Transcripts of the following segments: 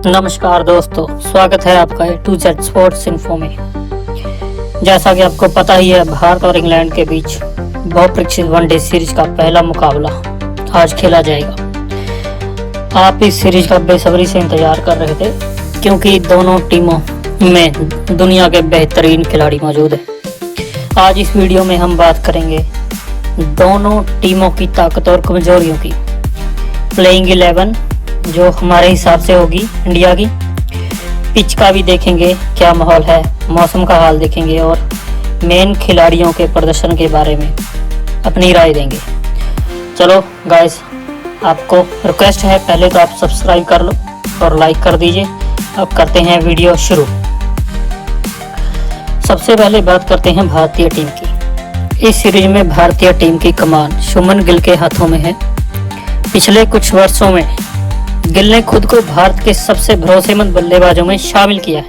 नमस्कार दोस्तों, स्वागत है आपका ए टू जेड स्पोर्ट्स इन्फो में। जैसा कि आपको पता ही है, भारत और इंग्लैंड के बीच बहुप्रतीक्षित वनडे सीरीज का पहला मुकाबला आज खेला जाएगा। आप इस सीरीज का बेसब्री से इंतजार कर रहे थे क्योंकि दोनों टीमों में दुनिया के बेहतरीन खिलाड़ी मौजूद हैं। आज इस वीडियो में हम बात करेंगे दोनों टीमों की ताकत और कमजोरियों की, प्लेइंग 11 जो हमारे हिसाब से होगी इंडिया की, पिच का भी देखेंगे क्या माहौल है, मौसम का हाल देखेंगे और मेन खिलाड़ियों के प्रदर्शन के बारे में अपनी राय देंगे। चलो गाइस, आपको रिक्वेस्ट है पहले तो आप सब्सक्राइब कर लो और लाइक कर दीजिए। अब करते हैं वीडियो शुरू। सबसे पहले बात करते हैं भारतीय टीम की। इस सीरीज में भारतीय टीम की कमान शुभमन गिल के हाथों में है। पिछले कुछ वर्षों में गिल ने खुद को भारत के सबसे भरोसेमंद बल्लेबाजों में शामिल किया है।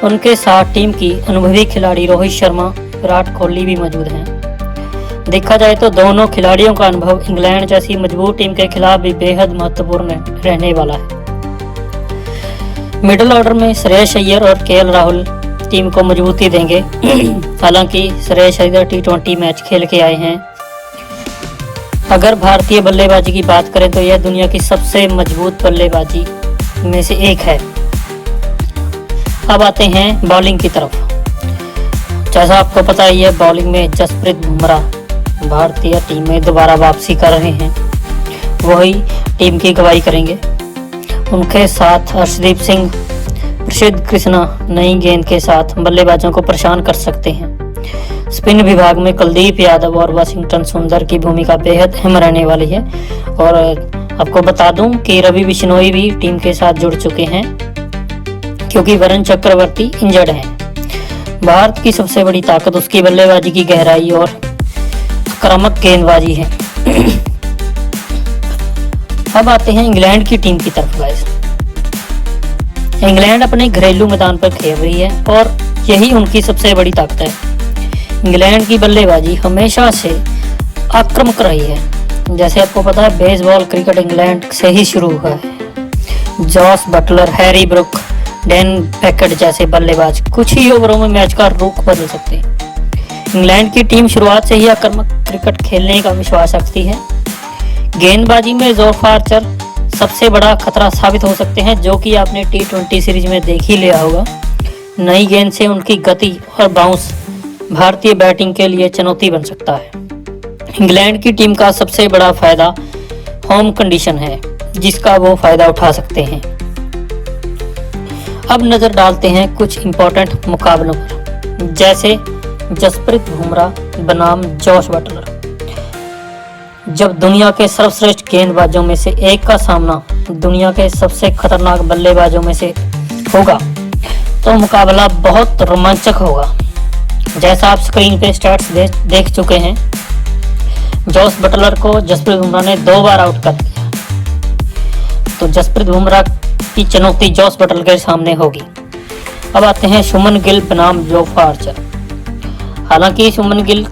उनके साथ टीम की अनुभवी खिलाड़ी रोहित शर्मा, विराट कोहली भी मौजूद हैं। देखा जाए तो दोनों खिलाड़ियों का अनुभव इंग्लैंड जैसी मजबूत टीम के खिलाफ भी बेहद महत्वपूर्ण रहने वाला है। मिडिल ऑर्डर में श्रेयस अय्यर और केएल राहुल टीम को मजबूती देंगे। हालांकि श्रेयस अय्यर T20 मैच खेल के आए हैं। अगर भारतीय बल्लेबाजी की बात करें तो यह दुनिया की सबसे मजबूत बल्लेबाजी में से एक है। अब आते हैं बॉलिंग की तरफ। जैसा आपको पता ही है, बॉलिंग में जसप्रीत बुमराह भारतीय टीम में दोबारा वापसी कर रहे हैं। वही टीम की अगुवाई करेंगे। उनके साथ अर्शदीप सिंह, प्रसिद्ध कृष्णा नई गेंद के साथ बल्लेबाजों को परेशान कर सकते हैं। स्पिन विभाग में कुलदीप यादव और वाशिंगटन सुंदर की भूमिका बेहद अहम रहने वाली है। और आपको बता दूं कि रवि बिश्नोई भी टीम के साथ जुड़ चुके हैं क्योंकि वरुण चक्रवर्ती इंजर्ड हैं। भारत की सबसे बड़ी ताकत उसकी बल्लेबाजी की गहराई और आक्रामक गेंदबाजी है। अब आते हैं इंग्लैंड की टीम की तरफ गाइस। इंग्लैंड अपने घरेलू मैदान पर खेल रही है और यही उनकी सबसे बड़ी ताकत है। इंग्लैंड की बल्लेबाजी हमेशा से आक्रामक रही है। जैसे आपको पता है, बेसबॉल क्रिकेट इंग्लैंड से ही शुरू हुआ है। Jos Buttler, Harry Brook, Dan Packet जैसे बल्लेबाज कुछ ही ओवरों में मैच का रुख बदल सकते हैं। इंग्लैंड की टीम शुरुआत से ही आक्रामक क्रिकेट खेलने का विश्वास रखती है। गेंदबाजी में जोफ आर्चर सबसे बड़ा खतरा साबित हो सकते हैं, जो कि आपने T20 सीरीज में देख ही लिया होगा। नई गेंद से उनकी गति और बाउंस भारतीय बैटिंग के लिए चुनौती बन सकता है। इंग्लैंड की टीम का सबसे बड़ा फायदा होम कंडीशन है, जिसका वो फायदा उठा सकते हैं। अब नजर डालते हैं कुछ इंपॉर्टेंट मुकाबलों पर, जैसे जसप्रीत बुमराह बनाम जॉस बटलर। जब दुनिया के सर्वश्रेष्ठ गेंदबाजों में से एक का सामना दुनिया के सबसे खतरनाक बल्लेबाजों में से होगा तो मुकाबला बहुत रोमांचक होगा। जैसा आप स्क्रीन पे स्टैट्स देख चुके हैं, जॉस बटलर को जसप्रीत बुमराह ने 2 बार आउट कर दिया। तो जसप्रीत बुमराह की चुनौती जॉस बटलर के सामने होगी। अब आते हैं शुभमन गिल बनाम जोफ आर्चर। हालांकि शुभमन गिल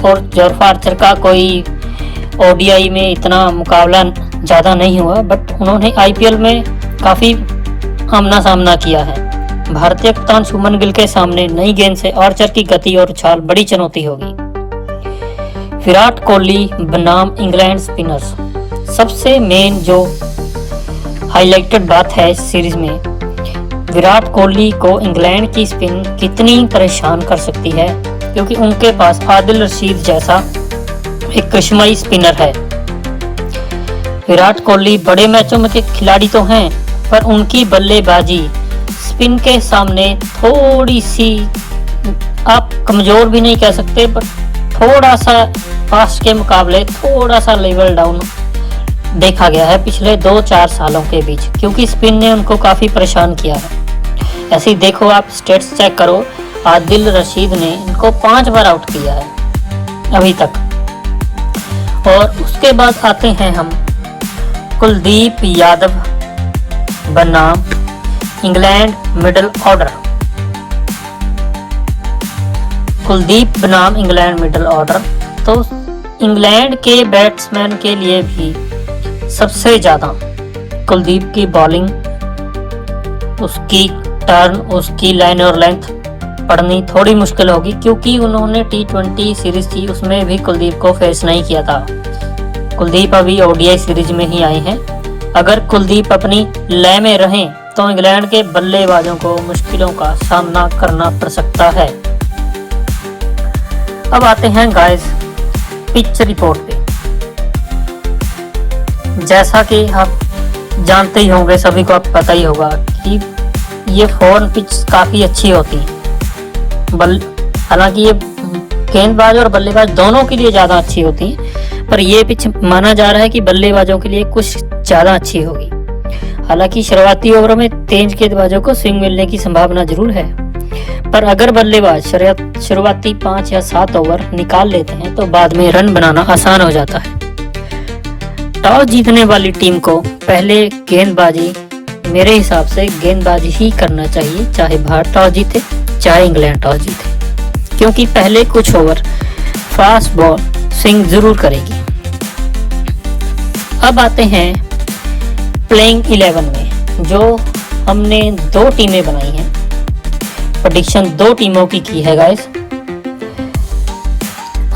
और जोफ आर्चर का कोई ODI में इतना मुकाबला ज़्यादा नहीं हुआ, बट उन्होंने IPL में काफ़ी आमना सामना किया है। भारतीय कप्तान शुभमन गिल के सामने नई गेंद से आर्चर की गति और उछाल बड़ी चुनौती होगी। विराट कोहली बनाम इंग्लैंड स्पिनर्स। सबसे मेन जो हाईलाइटेड बात है इस सीरीज में, विराट कोहली को इंग्लैंड की स्पिन कितनी परेशान कर सकती है, क्योंकि उनके पास आदिल रशीद जैसा एक कश्मीरी स्पिनर है। विराट कोहली बड़े मैचों में के खिलाड़ी तो हैं, पर उनकी बल्लेबाजी स्पिन के सामने थोड़ी सी, आप कमजोर भी नहीं कह सकते, पर थोड़ा सा फास्ट के मुकाबले थोड़ा सा लेवल डाउन देखा गया है पिछले 2-4 सालों के बीच, क्योंकि स्पिन ने उनको काफ़ी परेशान किया है। ऐसे ही देखो, आप स्टेट्स चेक करो, आदिल रशीद ने इनको 5 बार आउट किया है अभी तक। और उसके बाद आते हैं हम कुलदीप यादव बनाम इंग्लैंड मिडिल ऑर्डर। कुलदीप बनाम इंग्लैंड मिडिल ऑर्डर। तो इंग्लैंड के बैट्समैन के लिए भी सबसे ज़्यादा कुलदीप की बॉलिंग उसकी टर्न, उसकी लाइन और लेंथ पढ़नी थोड़ी मुश्किल होगी, क्योंकि उन्होंने T20 सीरीज थी उसमें भी कुलदीप को फेस नहीं किया था। कुलदीप अभी ODI सीरीज में ही आए हैं। अगर कुलदीप अपनी लय में रहें तो इंग्लैंड के बल्लेबाजों को मुश्किलों का सामना करना पड़ सकता है। अब आते हैं गाइस पिच रिपोर्ट पे। जैसा कि आप जानते ही होंगे, सभी को आप पता ही होगा कि ये फॉरन पिच काफ़ी अच्छी होती है। हालांकि ये गेंदबाज और बल्लेबाज दोनों के लिए ज़्यादा अच्छी होती है, पर यह पिच माना जा रहा है कि बल्लेबाजों के लिए कुछ ज़्यादा अच्छी होगी। हालांकि शुरुआती ओवरों में तेज गेंदबाजों को स्विंग मिलने की संभावना जरूर है, पर अगर बल्लेबाज शुरुआती 5 या 7 ओवर निकाल लेते हैं तो बाद में रन बनाना आसान हो जाता है। टॉस जीतने वाली टीम को पहले गेंदबाजी मेरे हिसाब से गेंदबाजी ही करना चाहिए, चाहे भारत टॉस जीते चाहे इंग्लैंड टॉस जीते, क्योंकि पहले कुछ ओवर फास्ट बॉल स्विंग जरूर करेगी। अब आते हैं प्लेइंग 11 में, जो हमने 2 टीमें बनाई हैं। प्रेडिक्शन 2 टीमों की है गाइस।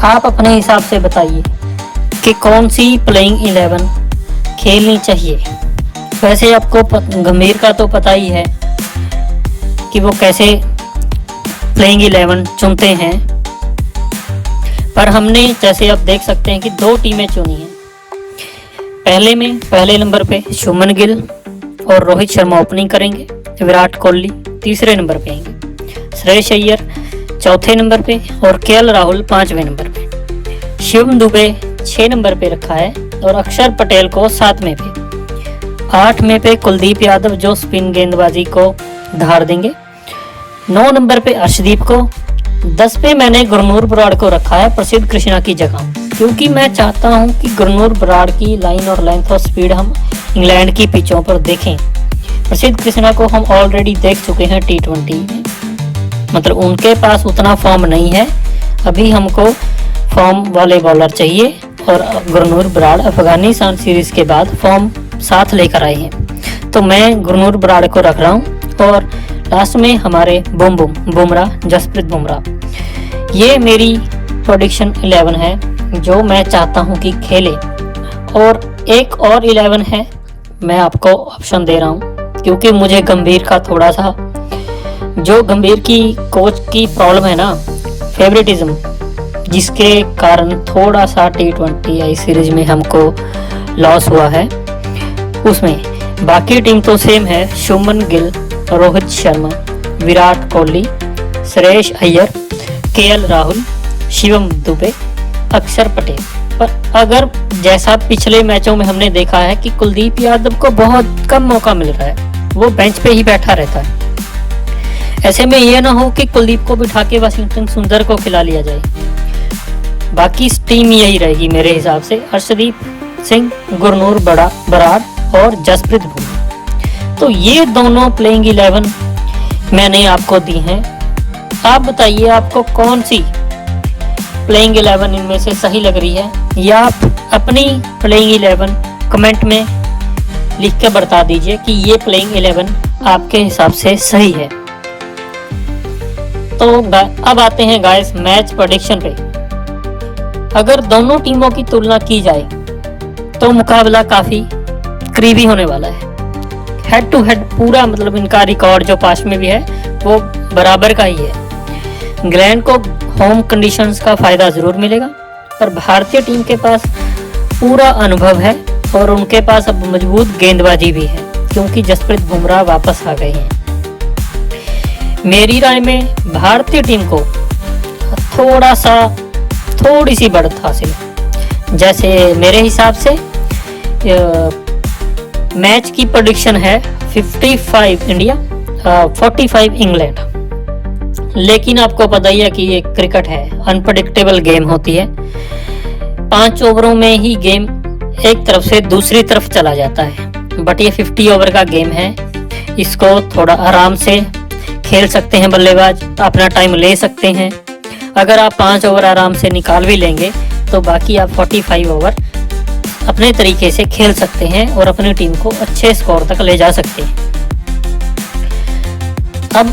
आप अपने हिसाब से बताइए कि कौन सी प्लेइंग 11 खेलनी चाहिए। वैसे आपको गंभीर का तो पता ही है कि वो कैसे प्लेइंग 11 चुनते हैं, पर हमने जैसे आप देख सकते हैं कि 2 टीमें चुनी हैं। पहले नंबर पे शुभमन गिल और रोहित शर्मा ओपनिंग करेंगे, विराट कोहली तीसरे नंबर पे आएंगे, श्रेयस अय्यर चौथे नंबर पे और KL राहुल 5वें नंबर पे। शिवम दुबे 6 नंबर पे रखा है और अक्षर पटेल को 7वें पे। 8वें पे कुलदीप यादव जो स्पिन गेंदबाजी को धार देंगे। 9 नंबर पे अर्शदीप को। 10 पे मैंने गुरनूर बराड़ को रखा है प्रसिद्ध कृष्णा की जगह, क्योंकि मैं चाहता हूं कि गुरनूर बराड़ की लाइन और लेंथ और स्पीड हम इंग्लैंड की पिचों पर देखें। प्रसिद्ध कृष्णा को हम ऑलरेडी देख चुके हैं T20 में, मतलब उनके पास उतना फॉर्म नहीं है। अभी हमको फॉर्म वाले बॉलर चाहिए और गुरनूर बराड़ अफगानिस्तान सीरीज के बाद फॉर्म साथ लेकर आए हैं, तो मैं गुरनूर बराड़ को रख रहा हूँ। और लास्ट में हमारे बुमराह, जसप्रीत बुमराह। ये मेरी प्रेडिक्शन 11 है जो मैं चाहता हूँ कि खेले। और एक और 11 है, मैं आपको ऑप्शन दे रहा हूँ, क्योंकि मुझे गंभीर का थोड़ा सा, जो गंभीर की कोच की प्रॉब्लम है ना, फेवरेटिज्म, जिसके कारण थोड़ा सा T20 सीरीज में हमको लॉस हुआ है। उसमें बाकी टीम तो सेम है, शुभमन गिल, रोहित शर्मा, विराट कोहली, श्रेयस अय्यर, KL राहुल, शिवम दुबे, अक्षर पटेल। पर अगर जैसा पिछले मैचों में हमने देखा है कि कुलदीप यादव को बहुत कम मौका मिल रहा है, वो बेंच पे ही बैठा रहता है। ऐसे में ये ना हो कि कुलदीप को बिठा के वाशिंगटन सुंदर को खिला लिया जाए। बाकी टीम यही रहेगी मेरे हिसाब से, अर्शदीप सिंह, गुरनूर बराड़ और जसप्रीत बुमराह। तो ये दोनों प्लेइंग 11 मैंने आपको दी हैं। आप बताइए आपको कौन सी प्लेइंग 11 इनमें से सही लग रही है, या आप अपनी प्लेइंग 11 कमेंट में लिख के बता दीजिए कि ये प्लेइंग 11 आपके हिसाब से सही है। तो अब आते हैं गाइस मैच प्रेडिक्शन पे। अगर दोनों टीमों की तुलना की जाए तो मुकाबला काफी करीबी होने वाला है। हेड टू हेड पूरा, मतलब इनका रिकॉर्ड जो पास में भी है वो बराबर का ही है। इंग्लैंड को होम कंडीशंस का फायदा जरूर मिलेगा, पर भारतीय टीम के पास पूरा अनुभव है और उनके पास अब मजबूत गेंदबाजी भी है, क्योंकि जसप्रीत बुमराह वापस आ गए हैं। मेरी राय में भारतीय टीम को थोड़ी सी बढ़त हासिल है। जैसे मेरे हिसाब से मैच की प्रेडिक्शन है 55 इंडिया 45 इंग्लैंड। लेकिन आपको पता ही है कि ये क्रिकेट है, अनप्रेडिक्टेबल गेम होती है। 5 ओवरों में ही गेम एक तरफ से दूसरी तरफ चला जाता है, बट ये 50 ओवर का गेम है। इसको थोड़ा आराम से खेल सकते हैं बल्लेबाज, अपना टाइम ले सकते हैं। अगर आप 5 ओवर आराम से निकाल भी लेंगे तो बाकी आप 45 ओवर अपने तरीके से खेल सकते हैं और अपनी टीम को अच्छे स्कोर तक ले जा सकते हैं। अब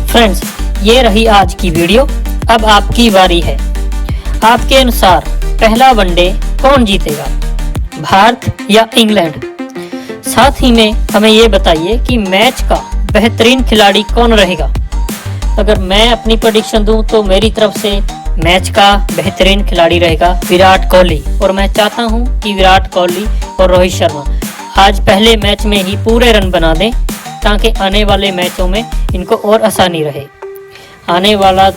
फ्रेंड्स, ये रही आज की वीडियो। अब आपकी बारी है। आपके अनुसार पहला वनडे कौन जीतेगा, भारत या इंग्लैंड? साथ ही में हमें ये बताइए कि मैच का बेहतरीन खिलाड़ी कौन रहेगा। अगर मैं अपनी प्रेडिक्शन दूं तो मेरी तरफ से मैच का बेहतरीन खिलाड़ी रहेगा विराट कोहली, और मैं चाहता हूं कि विराट कोहली और रोहित शर्मा आज पहले मैच में ही पूरे रन बना दें, ताकि आने वाले मैचों में इनको और आसानी रहे। आने वाला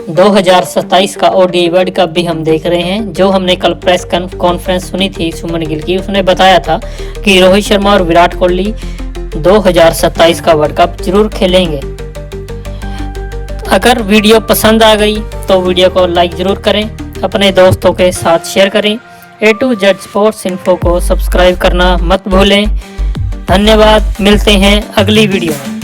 2027 का ओडीआई वर्ल्ड कप भी हम देख रहे हैं। जो हमने कल प्रेस कॉन्फ्रेंस सुनी थी सुमन गिल की, उसने बताया था कि रोहित शर्मा और विराट कोहली 2027 का वर्ल्ड कप जरूर खेलेंगे। अगर वीडियो पसंद आ गई तो वीडियो को लाइक जरूर करें, अपने दोस्तों के साथ शेयर करें। A to Z sports info को सब्सक्राइब करना मत भूलें। धन्यवाद, मिलते हैं अगली वीडियो में।